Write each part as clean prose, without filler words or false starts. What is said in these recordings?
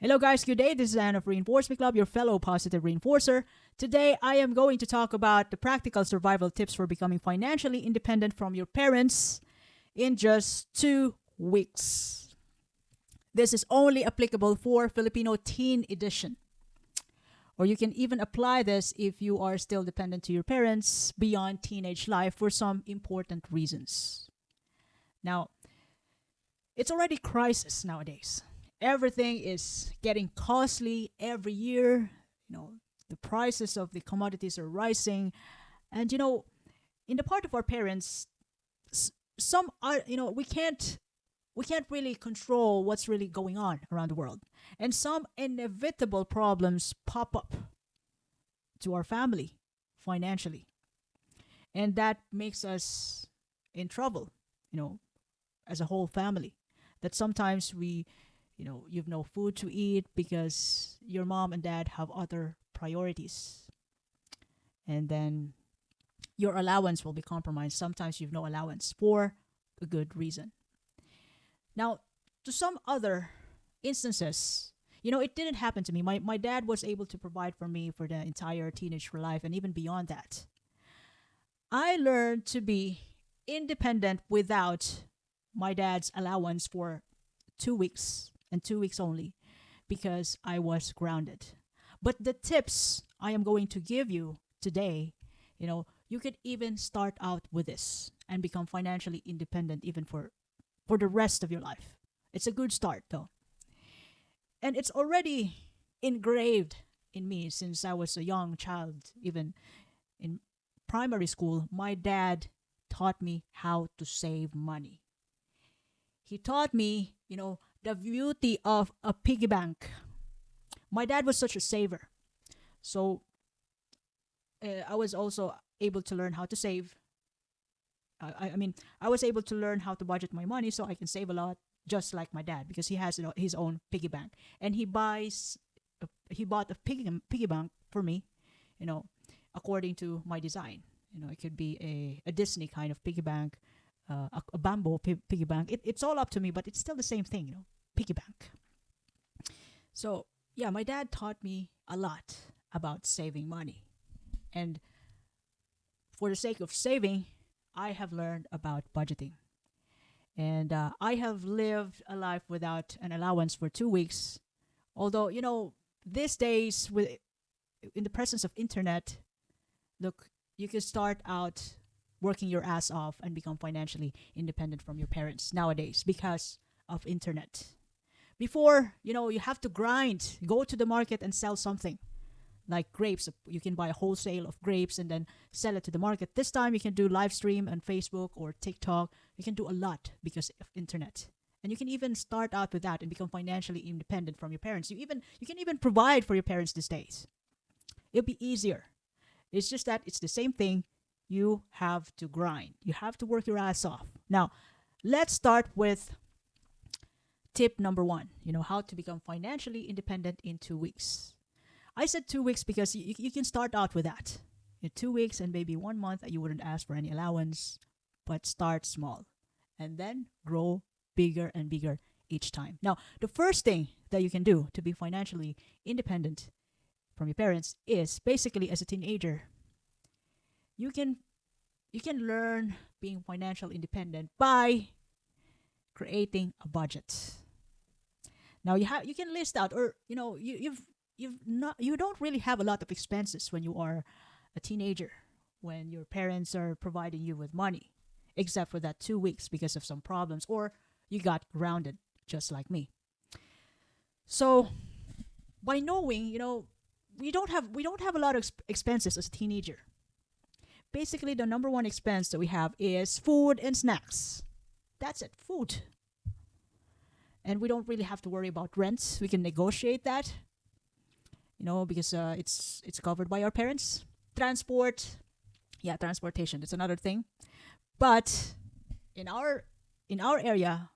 Hello, guys. Good day. This is Anna of Reinforcement Club, your fellow positive reinforcer. Today, I am going to talk about the practical survival tips for becoming financially independent from your parents in just 2 weeks. This is only applicable for Filipino Teen Edition. Or you can even apply this if you are still dependent to your parents beyond teenage life for some important reasons. Now, it's already crisis nowadays. Everything is getting costly every year. The prices of the commodities are rising, and in the part of our parents, some are we can't really control what's really going on around the world, and some inevitable problems pop up to our family financially, and that makes us in trouble. You know, as a whole family, that sometimes you've no food to eat because your mom and dad have other priorities. And then your allowance will be compromised. Sometimes you've no allowance for a good reason. Now, to some other instances, it didn't happen to me. My dad was able to provide for me for the entire teenage life and even beyond that. I learned to be independent without my dad's allowance for 2 weeks and 2 weeks only because I was grounded. But the tips I am going to give you today, you could even start out with this and become financially independent even for the rest of your life. It's a good start though. And it's already engraved in me since I was a young child, even in primary school. My dad taught me how to save money. He taught me, the beauty of a piggy bank. My dad was such a saver. So I was also able to learn how to save. I was able to learn how to budget my money so I can save a lot, just like my dad, because he has his own piggy bank, and he bought a piggy bank for me, you know, according to my design. It could be a Disney kind of piggy bank, a bamboo piggy bank. It's all up to me, but it's still the same thing, piggy bank. So yeah, my dad taught me a lot about saving money, and for the sake of saving, I have learned about budgeting. And I have lived a life without an allowance for 2 weeks. Although, these days, in the presence of internet, look, you can start out working your ass off and become financially independent from your parents nowadays because of internet. Before, you have to grind, go to the market and sell something. Like grapes, you can buy a wholesale of grapes and then sell it to the market. This time you can do live stream on Facebook or TikTok. You can do a lot because of internet. And you can even start out with that and become financially independent from your parents. You can even provide for your parents these days. It'll be easier. It's just that it's the same thing. You have to grind. You have to work your ass off. Now, let's start with tip number 1. How to become financially independent in 2 weeks. I said 2 weeks because you can start out with that. In 2 weeks and maybe 1 month, you wouldn't ask for any allowance, but start small and then grow bigger and bigger each time. Now, the first thing that you can do to be financially independent from your parents is basically as a teenager, you can learn being financially independent by creating a budget. Now you can list out, or you don't really have a lot of expenses when you are a teenager, when your parents are providing you with money, except for that 2 weeks because of some problems, or you got grounded just like me. So by knowing, we don't have a lot of expenses as a teenager. Basically, the number one expense that we have is food and snacks. That's it, food. And we don't really have to worry about rents. We can negotiate that, because it's covered by our parents. Transport, yeah, transportation. That's another thing. But in our area,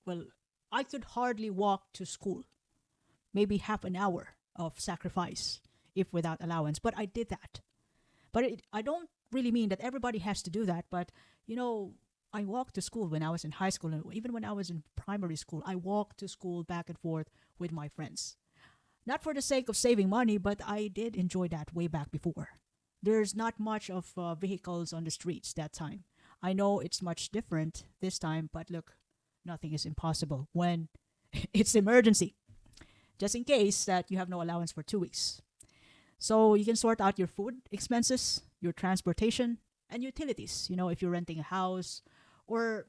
well, I could hardly walk to school. Maybe half an hour of sacrifice if without allowance. But I did that. But I don't really mean that everybody has to do that. But I walked to school when I was in high school, and even when I was in primary school, I walked to school back and forth with my friends. Not for the sake of saving money, but I did enjoy that way back before. There's not much of vehicles on the streets that time. I know it's much different this time, but look, nothing is impossible when it's emergency. Just in case that you have no allowance for 2 weeks. So you can sort out your food expenses, your transportation, and utilities. If you're renting a house or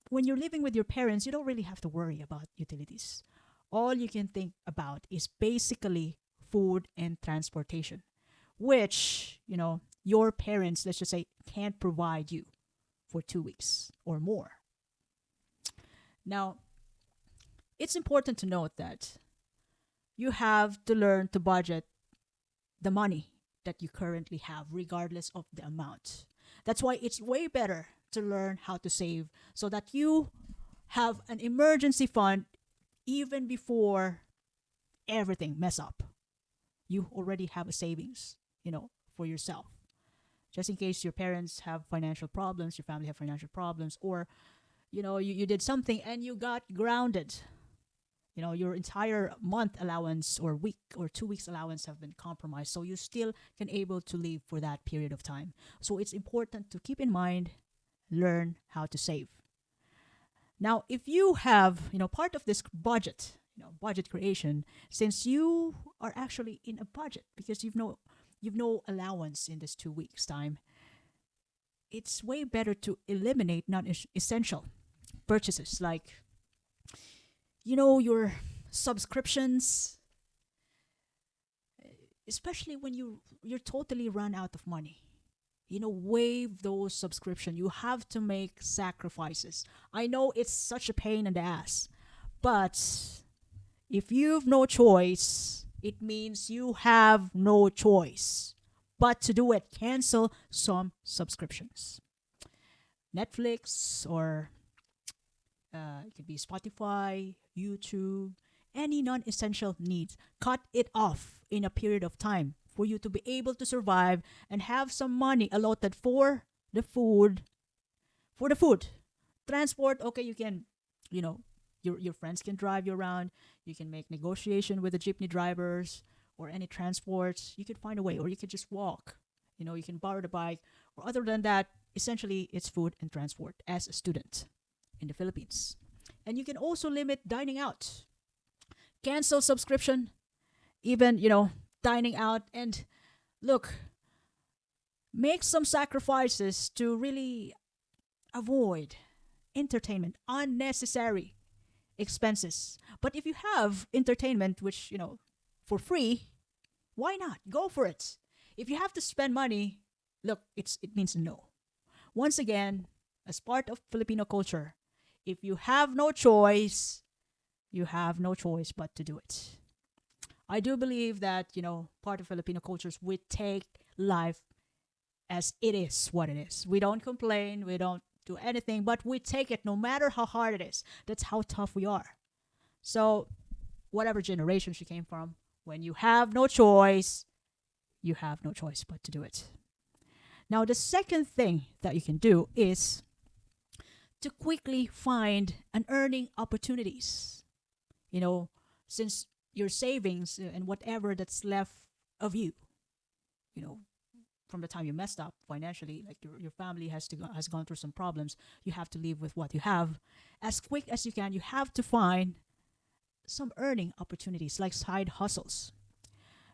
when you're living with your parents, you don't really have to worry about utilities. All you can think about is basically food and transportation, which, your parents, let's just say, can't provide you for 2 weeks or more. Now, it's important to note that you have to learn to budget the money that you currently have, regardless of the amount. That's why it's way better to learn how to save so that you have an emergency fund even before everything mess up. You already have a savings, for yourself. Just in case your parents have financial problems, your family have financial problems, or, you did something and you got grounded. Your entire month allowance or week or 2 weeks allowance have been compromised. So you still can able to live for that period of time. So it's important to keep in mind, learn how to save. Now, if you have, part of this budget, budget creation, since you are actually in a budget because you've no allowance in this 2 weeks time, it's way better to eliminate non-essential purchases like, your subscriptions, especially when you're totally run out of money. Waive those subscription. You have to make sacrifices. I know it's such a pain in the ass, but if you've no choice, it means you have no choice but to do it. Cancel some subscriptions. Netflix, or it could be Spotify, YouTube, any non essential needs. Cut it off in a period of time for you to be able to survive and have some money allotted for the food. For the food. Transport, okay, you can, your friends can drive you around. You can make negotiation with the jeepney drivers or any transports. You could find a way, or you could just walk. You can borrow the bike. Or other than that, essentially, it's food and transport as a student in the Philippines. And you can also limit dining out. Cancel subscription, even, dining out. And look, make some sacrifices to really avoid entertainment, unnecessary expenses. But if you have entertainment, which, for free, why not? Go for it. If you have to spend money, look, it means no. Once again, as part of Filipino culture, if you have no choice, you have no choice but to do it. I do believe that, part of Filipino cultures, we take life as it is what it is. We don't complain, we don't do anything, but we take it no matter how hard it is. That's how tough we are. So, whatever generation she came from, when you have no choice, you have no choice but to do it. Now, the second thing that you can do is to quickly find an earning opportunities. Since your savings and whatever that's left of you, you know, from the time you messed up financially, like your family has gone through some problems, you have to live with what you have. As quick as you can, you have to find some earning opportunities like side hustles.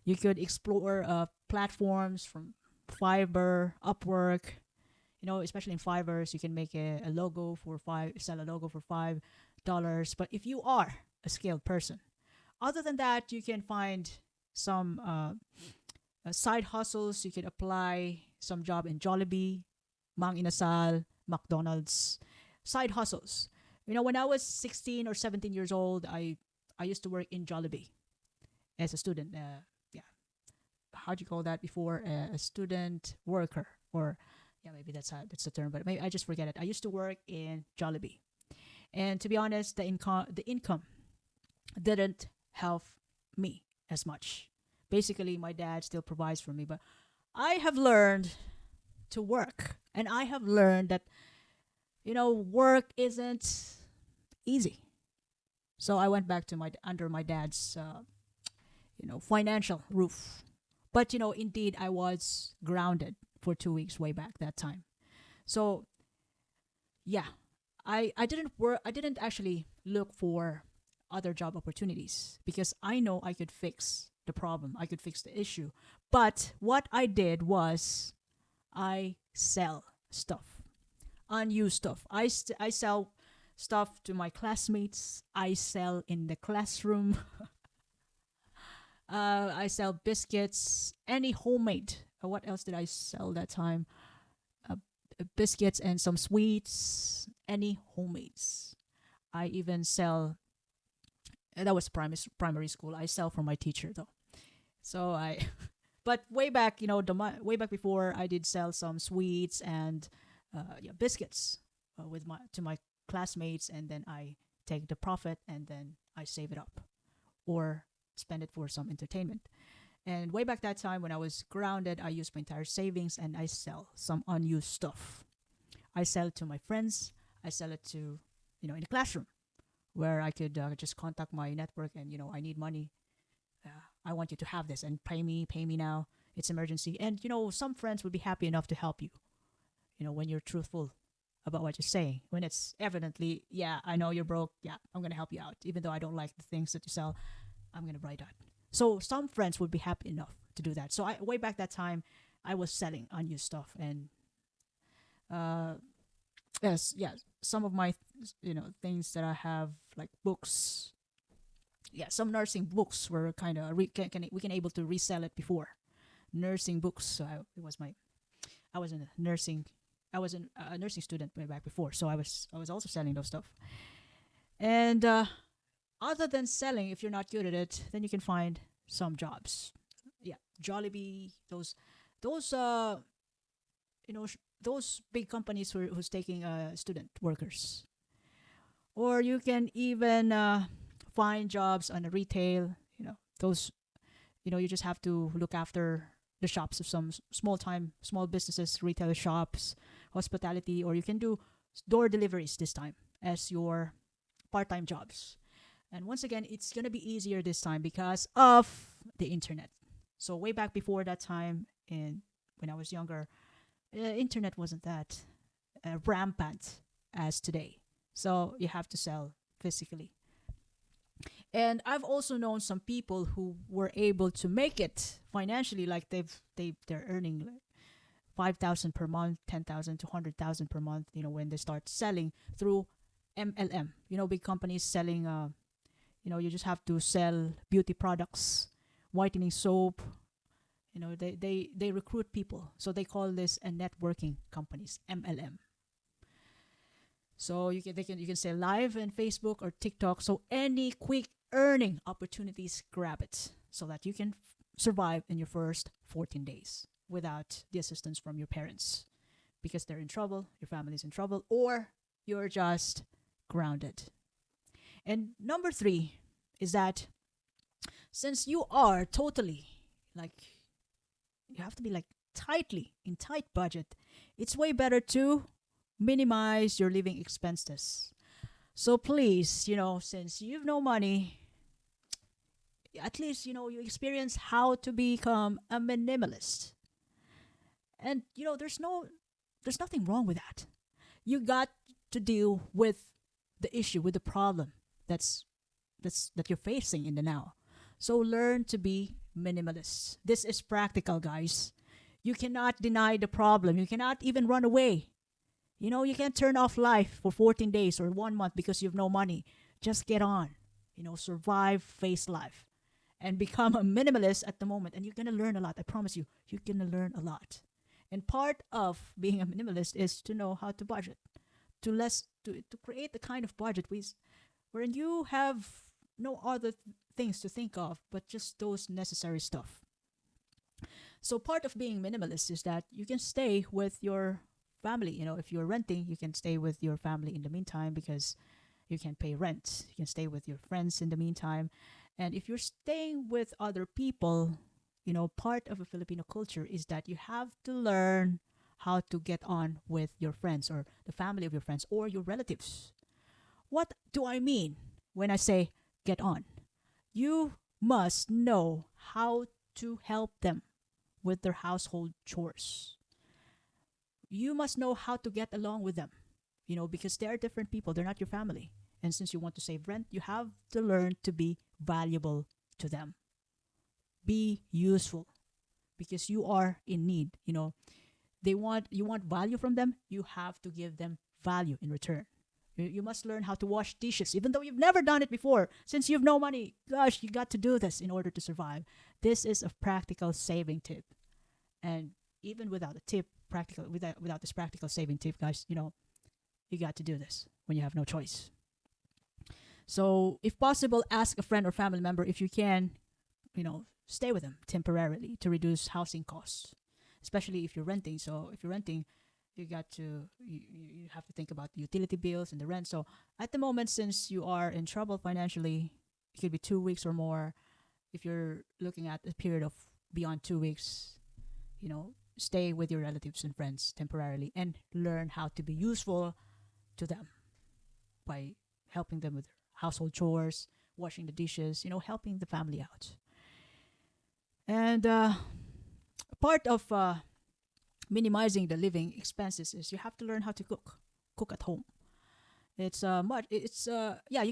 You could explore platforms from Fiverr, Upwork. Especially in Fiverr, you can make a logo for sell a logo for $5. But if you are a skilled person, other than that, you can find some side hustles. You can apply some job in Jollibee, Mang Inasal, McDonald's. Side hustles. When I was 16 or 17 years old, I used to work in Jollibee as a student. Yeah, how do you call that before? A student worker, or yeah, maybe that's the term, but maybe I just forget it. I used to work in Jollibee, and to be honest, the income didn't help me as much. Basically, my dad still provides for me, but I have learned to work, and I have learned that work isn't easy. So I went back to my under my dad's financial roof. But indeed I was grounded for 2 weeks way back that time. So yeah, I didn't work. I didn't actually look for other job opportunities because I know I could fix the problem. I could fix the issue. But what I did was I sell stuff, unused stuff. I sell stuff to my classmates. I sell in the classroom. I sell biscuits, any homemade. What else did I sell that time? Uh, Biscuits and some sweets, any homemades. I even sell. That was primary school. I sell for my teacher though. So I, but way back, way back before, I did sell some sweets and yeah, biscuits with my to my classmates, and then I take the profit and then I save it up or spend it for some entertainment. And way back that time when I was grounded, I used my entire savings and I sell some unused stuff. I sell it to my friends. I sell it to, in the classroom where I could just contact my network and, I need money. I want you to have this and pay me now. It's emergency. And, some friends would be happy enough to help you, when you're truthful about what you're saying. When it's evidently, yeah, I know you're broke. Yeah, I'm going to help you out. Even though I don't like the things that you sell, I'm going to buy that. So some friends would be happy enough to do that. So way back that time, I was selling unused stuff, and uh, yes, yeah, some of my things that I have like books. Yeah, some nursing books were kind of we can able to resell it before nursing books. So it was my I was in a nursing I was a nursing student way back before, so I was also selling those stuff. And other than selling, if you're not good at it, then you can find some jobs. Yeah, Jollibee, those those big companies who's taking student workers, or you can even find jobs on the retail. Those you just have to look after the shops of some small businesses, retail shops, hospitality, or you can do door deliveries this time as your part-time jobs. And once again, it's going to be easier this time because of the internet. So way back before that time, in when I was younger, internet wasn't that rampant as today. So you have to sell physically. And I've also known some people who were able to make it financially, like they're earning like 5,000 per month, 10,000 to 100,000 per month. When they start selling through MLM. Big companies selling. You just have to sell beauty products, whitening soap. They recruit people, so they call this a networking companies, MLM. So you can say live in Facebook or TikTok. So any quick earning opportunities, grab it so that you can survive in your first 14 days without the assistance from your parents because they're in trouble, your family's in trouble, or you're just grounded. And number 3 is that since you are totally like you have to be like tightly in tight budget, it's way better to minimize your living expenses. So please, since you've no money, at least you experience how to become a minimalist. And there's nothing wrong with that. You got to deal with the issue, with the problem that's that you're facing in the now. So learn to be minimalist. This is practical, guys. You cannot deny the problem. You cannot even run away. You can't turn off life for 14 days or 1 month because you have no money. Just get on. Survive, face life, and become a minimalist at the moment. And you're going to learn a lot. I promise you, you're going to learn a lot. And part of being a minimalist is to know how to budget, to create the kind of budget wherein you have no other things to think of but just those necessary stuff. So part of being minimalist is that you can stay with your family. If you're renting, you can stay with your family in the meantime because you can pay rent. You can stay with your friends in the meantime. And if you're staying with other people, part of a Filipino culture is that you have to learn how to get on with your friends or the family of your friends or your relatives. What do I mean when I say get on? You must know how to help them with their household chores. You must know how to get along with them, because they are different people. They're not your family. And since you want to save rent, you have to learn to be valuable to them. Be useful because you are in need. You want value from them, you have to give them value in return. You must learn how to wash dishes, even though you've never done it before. Since you've no money, gosh, you got to do this in order to survive. This is a practical saving tip. And even without a tip, without this practical saving tip, guys, you got to do this when you have no choice. So, if possible, ask a friend or family member if you can, stay with them temporarily to reduce housing costs, especially if you're renting. So, if you're renting, you have to think about the utility bills and the rent. So, at the moment, since you are in trouble financially, it could be 2 weeks or more. If you're looking at a period of beyond 2 weeks, stay with your relatives and friends temporarily and learn how to be useful to them by helping them with household chores, washing the dishes, helping the family out. And part of minimizing the living expenses is you have to learn how to cook at home. You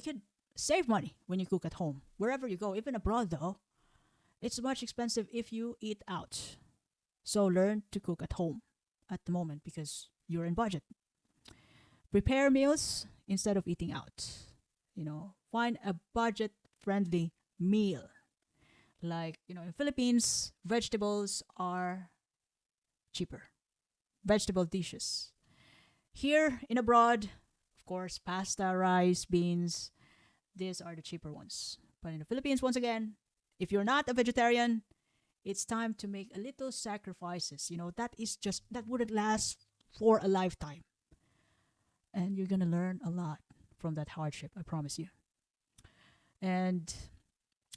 can save money when you cook at home. Wherever you go, even abroad though, it's much expensive if you eat out. So learn to cook at home at the moment because you're in budget. Prepare meals instead of eating out. Find a budget friendly meal. Like, in Philippines, vegetables are cheaper. Vegetable dishes. Here in abroad, of course, pasta, rice, beans, these are the cheaper ones. But in the Philippines, once again, if you're not a vegetarian, it's time to make a little sacrifices. That wouldn't last for a lifetime. And you're going to learn a lot from that hardship, I promise you. And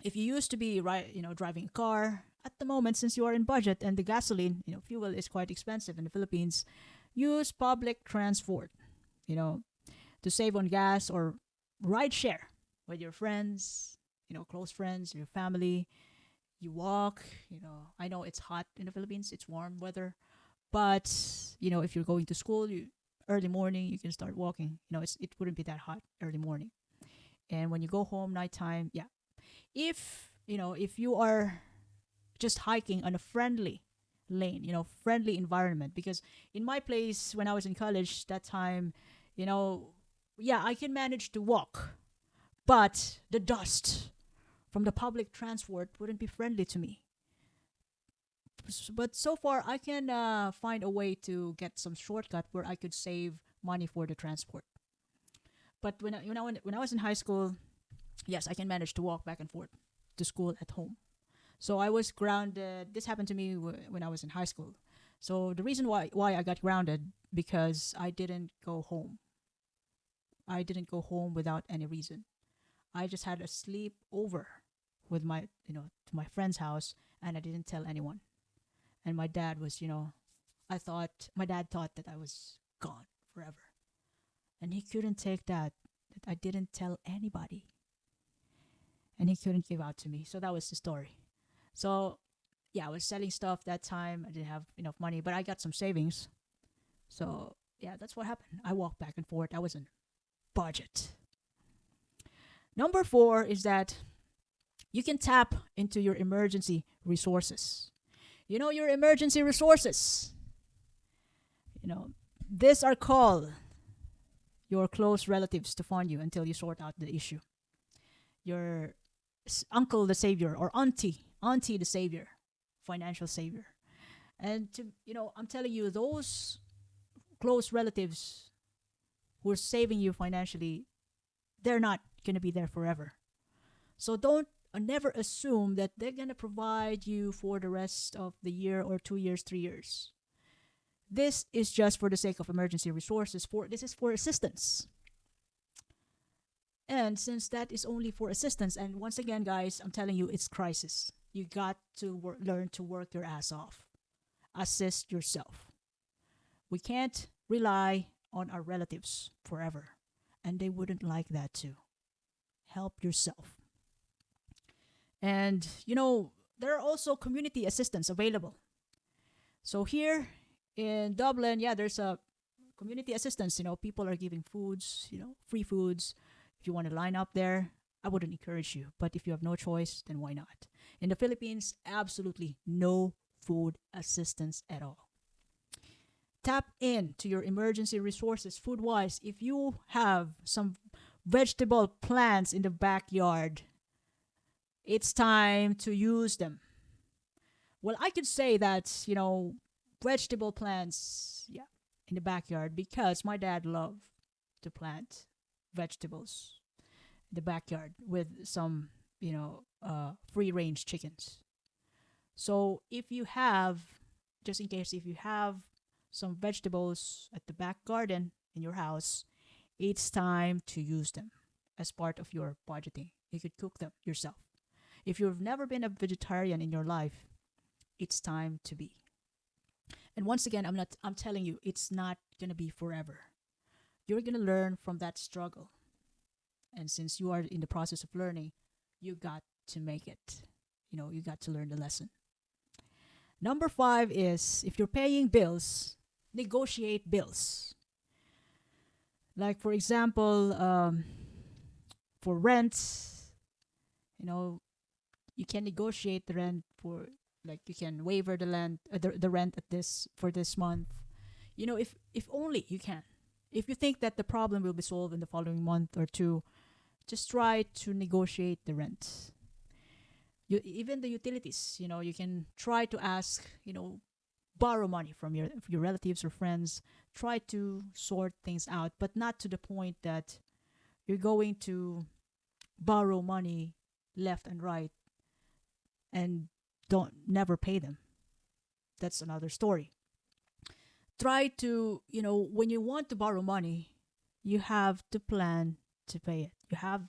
if you used to be driving a car, at the moment, since you are in budget and the gasoline, fuel is quite expensive in the Philippines, use public transport, to save on gas or ride share with your friends, close friends, your family. You walk, I know it's hot in the Philippines, it's warm weather, but, if you're going to school, early morning, you can start walking. It wouldn't be that hot early morning. And when you go home nighttime, yeah. If you are just hiking on a friendly lane, friendly environment, because in my place when I was in college that time, I can manage to walk, but the dust from the public transport wouldn't be friendly to me. But so far, I can find a way to get some shortcut where I could save money for the transport. But when I was in high school, yes, I can manage to walk back and forth to school at home. So I was grounded. This happened to me when I was in high school. So the reason why I got grounded because I didn't go home. I didn't go home without any reason. I just had a sleep over with to my friend's house, and I didn't tell anyone. And my dad was, my dad thought that I was gone forever. And he couldn't take that I didn't tell anybody. And he couldn't give out to me. So that was the story. So, yeah, I was selling stuff that time. I didn't have enough money, but I got some savings. So, yeah, that's what happened. I walked back and forth. I was on budget. Number 4 is that you can tap into your emergency resources. Your emergency resources. These are called your close relatives to fund you until you sort out the issue. Your uncle the savior or auntie the savior, financial savior. And I'm telling you, those close relatives who are saving you financially, they're not going to be there forever. So don't never assume that they're going to provide you for the rest of the year or 2 years, 3 years. This is just for the sake of emergency resources. This is for assistance. And since that is only for assistance, and once again, guys, I'm telling you, it's crisis. You got to learn to work your ass off. Assist yourself. We can't rely on our relatives forever, and they wouldn't like that too. Help yourself. And there are also community assistance available. So here in Dublin, yeah, there's a community assistance. People are giving foods, free foods. If you want to line up there, I wouldn't encourage you. But if you have no choice, then why not? In the Philippines, absolutely no food assistance at all. Tap in to your emergency resources food wise. If you have some vegetable plants in the backyard, it's time to use them. Well, I could say that, vegetable plants, yeah, in the backyard because my dad loved to plant vegetables in the backyard with some, free range chickens. So if you have, just in case, if you have some vegetables at the back garden in your house, it's time to use them as part of your budgeting. You could cook them yourself. If you've never been a vegetarian in your life, it's time to be. And once again, I'm telling you, it's not going to be forever. You're going to learn from that struggle. And since you are in the process of learning, you got to make it. You got to learn the lesson. Number 5 is if you're paying bills, negotiate bills. Like, for example, for rent, you know, you can negotiate the rent for, like, you can waiver the rent at this for this month. If only you can. If you think that the problem will be solved in the following month or two, just try to negotiate the rent. Even the utilities, you can try to ask, borrow money from your relatives or friends. Try to sort things out, but not to the point that you're going to borrow money left and right and don't never pay them. That's another story. Try to, when you want to borrow money, you have to plan to pay it. You have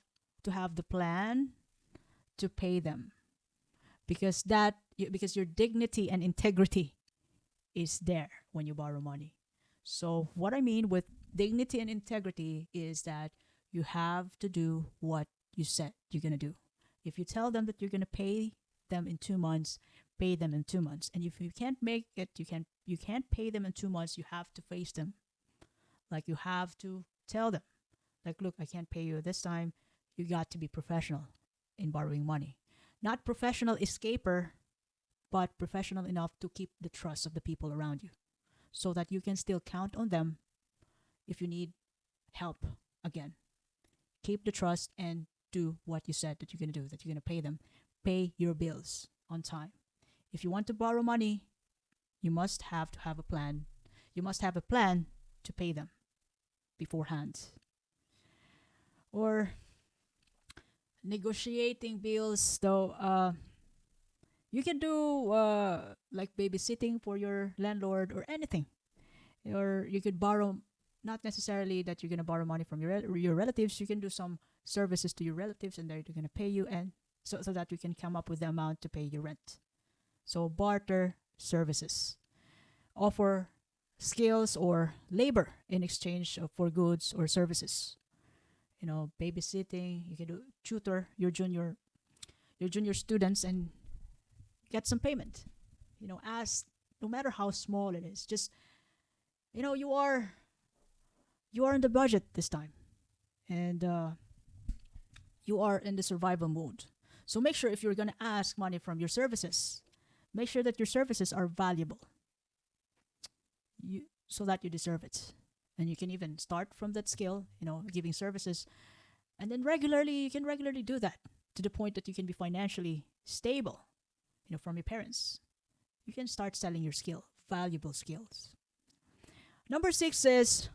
to have the plan to pay them because your dignity and integrity is there when you borrow money. So what I mean with dignity and integrity is that you have to do what you said you're going to do. If you tell them that you're going to pay them in 2 months, pay them in 2 months. And if you can't make it, you can't pay them in 2 months, you have to face them. Like, you have to tell them, like, look, I can't pay you this time. You got to be professional in borrowing money. Not professional escaper, but professional enough to keep the trust of the people around you so that you can still count on them if you need help again. Keep the trust and do what you said that you're going to do, that you're going to pay them. Pay your bills on time. If you want to borrow money, you must have to have a plan. You must have a plan to pay them beforehand. Or negotiating bills, though, you can do like babysitting for your landlord or anything. Or you could borrow, not necessarily that you're going to borrow money from your relatives. You can do some services to your relatives and they're going to pay you, and so that you can come up with the amount to pay your rent. So barter services. Offer skills or labor in exchange for goods or services. Babysitting, you can do tutor your junior students and get some payment. As no matter how small it is, just you are in the budget this time, and you are in the survival mode. So make sure if you're gonna ask money from your services, make sure that your services are valuable. So that you deserve it, and you can even start from that skill. Giving services, and then you can regularly do that to the point that you can be financially stable. From your parents, you can start selling your skill, valuable skills. Number 6 is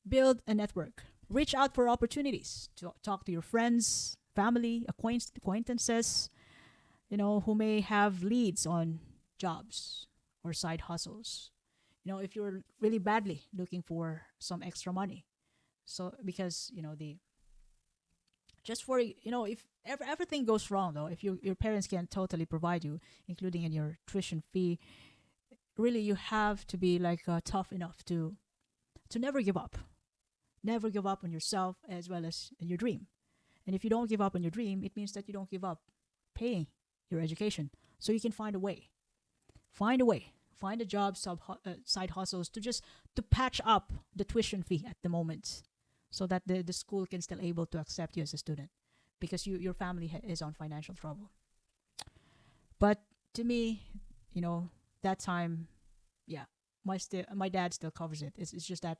build a network. Reach out for opportunities to talk to your friends, family, acquaintances, who may have leads on jobs or side hustles. If you're really badly looking for some extra money. So, because, just for, if everything goes wrong, though, if your parents can't totally provide you, including in your tuition fee, really you have to be like tough enough to never give up. Never give up on yourself as well as your dream. And if you don't give up on your dream, it means that you don't give up paying your education. So you can find a way. Find a way. Find a job, side hustles to just to patch up the tuition fee at the moment, so that the school can still able to accept you as a student, because your family is on financial trouble. But to me, you know, that time, yeah, my dad still covers it. It's just that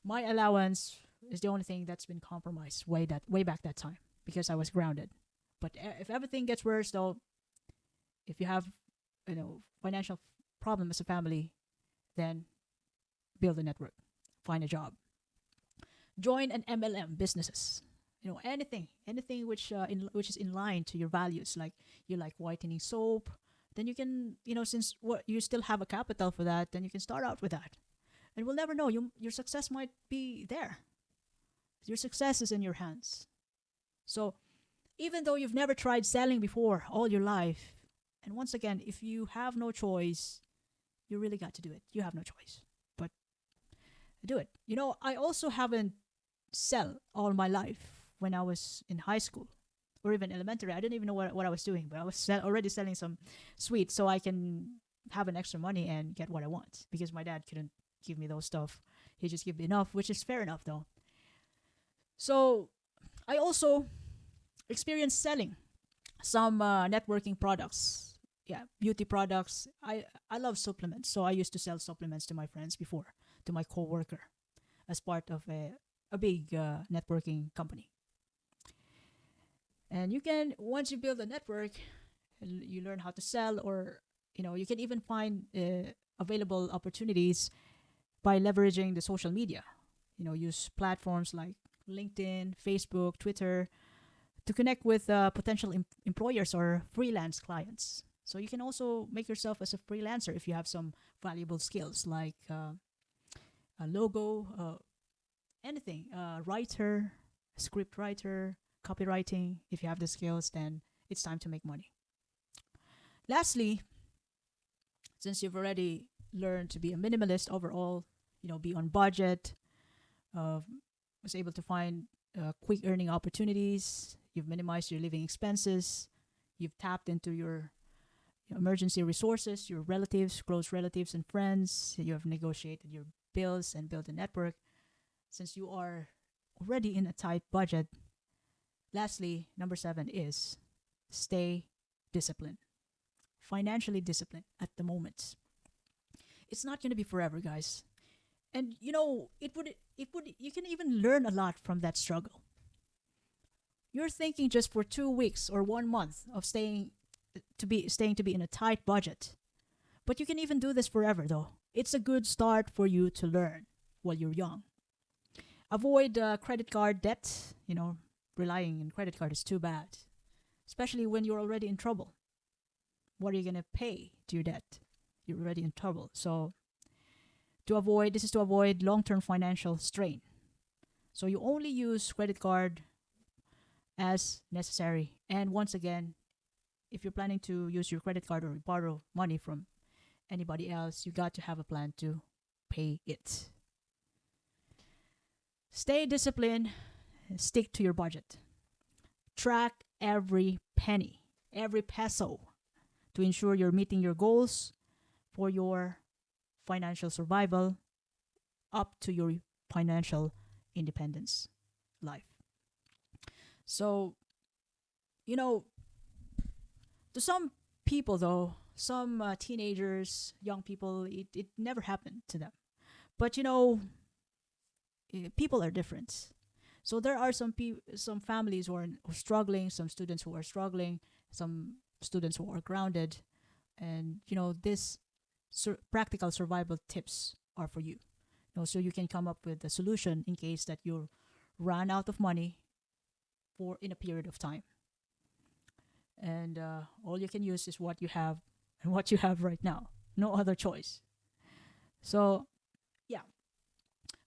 my allowance is the only thing that's been compromised way back that time, because I was grounded. But if everything gets worse, though, if you have, financial problem as a family, then build a network, find a job, join an MLM businesses. Anything which is in line to your values. Like you like whitening soap, then you can, since what you still have a capital for that, then you can start out with that. And we'll never know. Your success might be there. Your success is in your hands. So even though you've never tried selling before all your life, and once again, if you have no choice, you really got to do it. You have no choice, but do it. I also haven't sell all my life when I was in high school or even elementary. I didn't even know what I was doing, but I was already selling some sweets so I can have an extra money and get what I want, because my dad couldn't give me those stuff. He just gave me enough, which is fair enough though. So I also experienced selling some networking products. Yeah, beauty products. I love supplements, so I used to sell supplements to my friends before, to my coworker, as part of a big networking company. And you can, once you build a network, you learn how to sell, or you can even find available opportunities by leveraging the social media. Use platforms like LinkedIn, Facebook, Twitter to connect with potential employers or freelance clients. So you can also make yourself as a freelancer if you have some valuable skills like a logo, anything, writer, script writer, copywriting. If you have the skills, then it's time to make money. Lastly, since you've already learned to be a minimalist overall, be on budget, uh, was able to find quick earning opportunities, you've minimized your living expenses, you've tapped into your emergency resources, your relatives, close relatives and friends, you have negotiated your bills and built a network. Since you are already in a tight budget, lastly, number 7 is stay disciplined. Financially disciplined at the moment. It's not going to be forever, guys. And it would you can even learn a lot from that struggle. You're thinking just for 2 weeks or 1 month of staying to be in a tight budget. But you can even do this forever though. It's a good start for you to learn while you're young. Avoid credit card debt. Relying on credit card is too bad, especially when you're already in trouble. What are you going to pay to your debt? You're already in trouble. So this is to avoid long-term financial strain. So you only use credit card as necessary. And once again, if you're planning to use your credit card or borrow money from anybody else, you got to have a plan to pay it. Stay disciplined, stick to your budget. Track every penny, every peso to ensure you're meeting your goals for your financial survival up to your financial independence life. So, to some people though, some teenagers, young people, it never happened to them. But people are different. So there are some families who are struggling, some students who are struggling, some students who are grounded, and this practical survival tips are for you. So you can come up with a solution in case that you run out of money for in a period of time, and all you can use is what you have and what you have right now. No other choice. So yeah,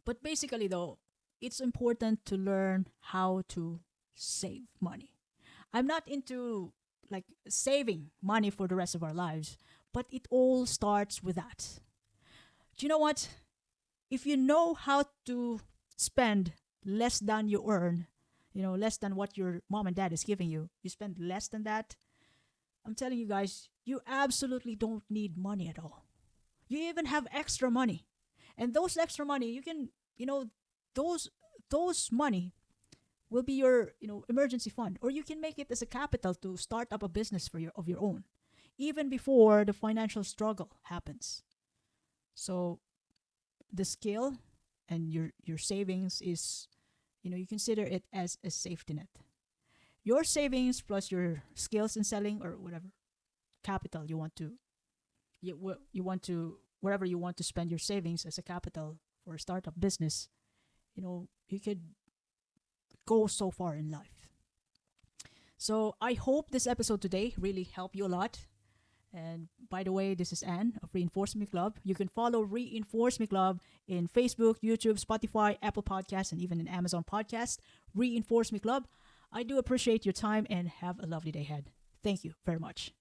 but basically though, it's important to learn how to save money. I'm not into like saving money for the rest of our lives. But it all starts with that. Do you know what? If you know how to spend less than you earn, less than what your mom and dad is giving you, you spend less than that. I'm telling you guys, you absolutely don't need money at all. You even have extra money. And those extra money, you can, those money will be your, emergency fund, or you can make it as a capital to start up a business for your own, even before the financial struggle happens. So the skill and your savings is, you consider it as a safety net. Your savings plus your skills in selling or whatever capital you want to wherever you want to spend your savings as a capital for a startup business, you could go so far in life. So I hope this episode today really helped you a lot. And by the way, this is Anne of Reinforce Me Club. You can follow Reinforce Me Club in Facebook, YouTube, Spotify, Apple Podcasts, and even in Amazon Podcast. Reinforce Me Club. I do appreciate your time and have a lovely day ahead. Thank you very much.